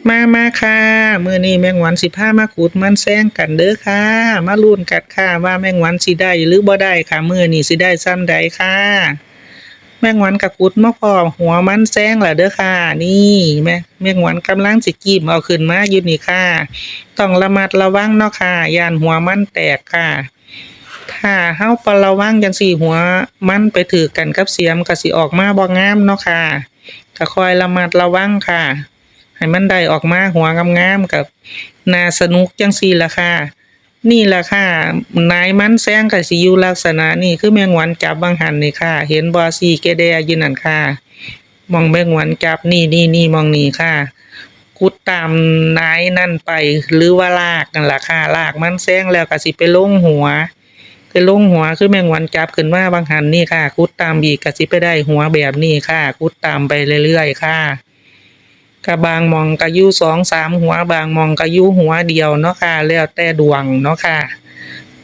มาค่ะมื้อนี้แม่งหวันสิพามาขุดมันแซงกันเด้อค่ะมาลุ้นกันค่ะว่าแม่งหวันสิได้หรือบ่ได้ค่ะมื้อนี้สิได้ส่ำใดค่ะแม่งหวันก็ขุดมาพร้อมหัวมันแซงแล้วเด้อค่ะนี่แม่งหวันกำลังสิกรีบเอาขึ้นมาอยู่นี่ค่ะต้องระมัดระวังเนาะค่ะย้านหัวมันแตกค่ะถ้าเฮาบ่ระวังจั่งซี้หัวมันไปถูกกันกับเสียมก็สิออกมาบ่งามเนาะค่ะก็คอยระมัดระวังค่ะ ให้มันได้ออกมาหัวงามๆกับน่าสนุกจังซี่ล่ะค่ะนี่ล่ะค่ะนายมันแซงก็สิอยู่ลักษณะนี้คือแมงวันจับบางหันนี่ค่ะเห็นบ่สีแกแดอยู่นั่นค่ะมองแมงวันจับนี่มองนี่ค่ะขุดตามนายนั่นไปหรือว่ารากนั่นล่ะค่ะรากมันแซงแล้วก็สิไปลงหัวคือแมงวันจับขึ้นมาบางหันนี่ค่ะขุดตามอีกก็สิไปได้หัวแบบนี้ค่ะขุดตามไปเรื่อยๆค่ะก็บางหม้องก็อยู่2-3หัวบางหม้องก็อยู่หัวเดียวเนาะค่ะแล้วแต่ดวงเนาะค่ะ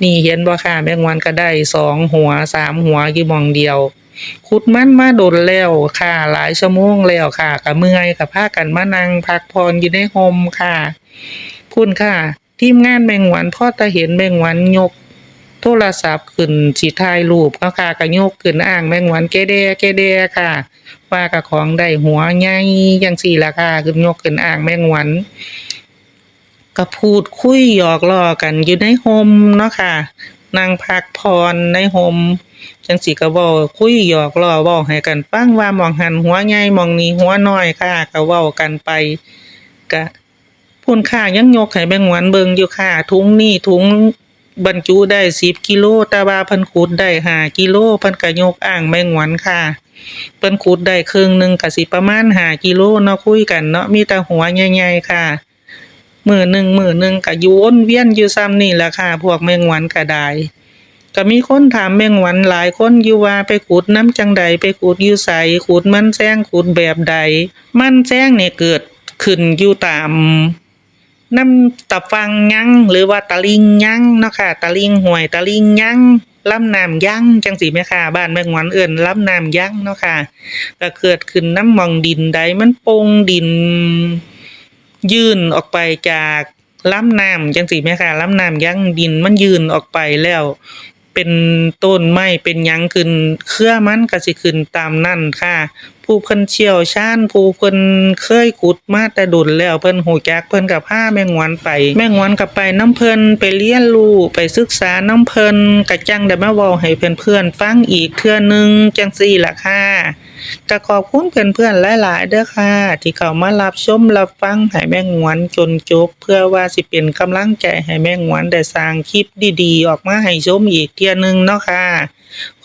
นี่เห็นบ่ค่ะแมงวันก็ได้2หัว3หัวอยู่หม้องเดียวขุดมันมาโดนแล้วค่ะหลายชั่วโมงแล้วค่ะก็เมื่อยก็พากันมานั่งพักผ่อนอยู่ในร่มค่ะพู้นค่ะทีมงานแมงวันพอแต่เห็นแมงวันยกโทรศัพท์ขึ้นสิถ่ายรูปเนาะค่ะก็ยกขึ้นอ้างแมงวันแกแดค่ะ ว่ากับของได้หัวใหญ่จังซี่ล่ะค่ะขึ้นยกขึ้นอ้างแมงวันก็พูดคุยหยอกล้อกันอยู่ในร่มเนาะค่ะนั่งพักผ่อนในร่มจังซี้ก็เว้าคุยหยอกล้อเว้าให้กันฟังว่าหม้องหั้นหัวใหญ่หม้องนี้หัวน้อยค่ะก็เว้ากันไปก็พู้นค่ะยังยกให้แมงวันเบิ่งอยู่ค่ะถุงนี้ถุงบรรจุได้10กิโลแต่ว่าเพิ่นขุดได้5กิโลเพิ่นก็ยกอ้างแมงวันค่ะ เพิ่นขุดได้ครึ่งหนึ่งก็สิประมาณ5กิโลเนาะคุยกันเนาะมีแต่หัวใหญ่ๆค่ะมื้อหนึ่งก็อยู่วนเวียนอยู่ส่ำนี้แหละค่ะพวกแมงวันก็ได้ก็มีคนถามแมงวันหลายคนอยู่ว่าไปขุดนำจั่งใดไปขุดอยู่ไสขุดมันแซงขุดแบบใดมันแซงนี่เกิดขึ้นอยู่ตามน้ำตะฟังยังหรือว่าตะลิงยังเนาะค่ะตะลิงห้วยตะลิงยังลำน้ำยังจังซี้แหมค่ะบ้านแมงวันเอิ้นลำน้ำยังเนาะค่ะก็เกิดขึ้นนำหม้องดินใดมันโป่งดินยื่นออกไปจากลำน้ำจังซี้แหมค่ะลำน้ำยังดินมันยื่นออกไปแล้วเป็นต้นไม้เป็นหยังขึ้นเครือมันก็สิขึ้นตามนั้นค่ะผู้เพิ่นเชี่ยวชาญผู้เพิ่นเคยขุดมาแต่โดนแล้วเพิ่นรู้จักเพิ่นก็พาแมงวันไปแมงวันก็ไปนำเพิ่นไปเรียนรู้ไปศึกษานำเพิ่นก็จั่งได้มาเว้าให้เพื่อนๆฟังอีกเทื่อหนึ่งจังซี้ล่ะค่ะก็ขอบคุณเพื่อนๆหลายๆเด้อค่ะที่เข้ามารับชมรับฟังให้แม่งวนจนจบเพื่อว่าสิเป็นกำลังใจให้แม่งวนได้สร้างคลิปดีๆออกมาให้ชมอีกเที่ยหนึ่งเนาะค่ะ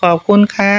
ขอบคุณค่ะ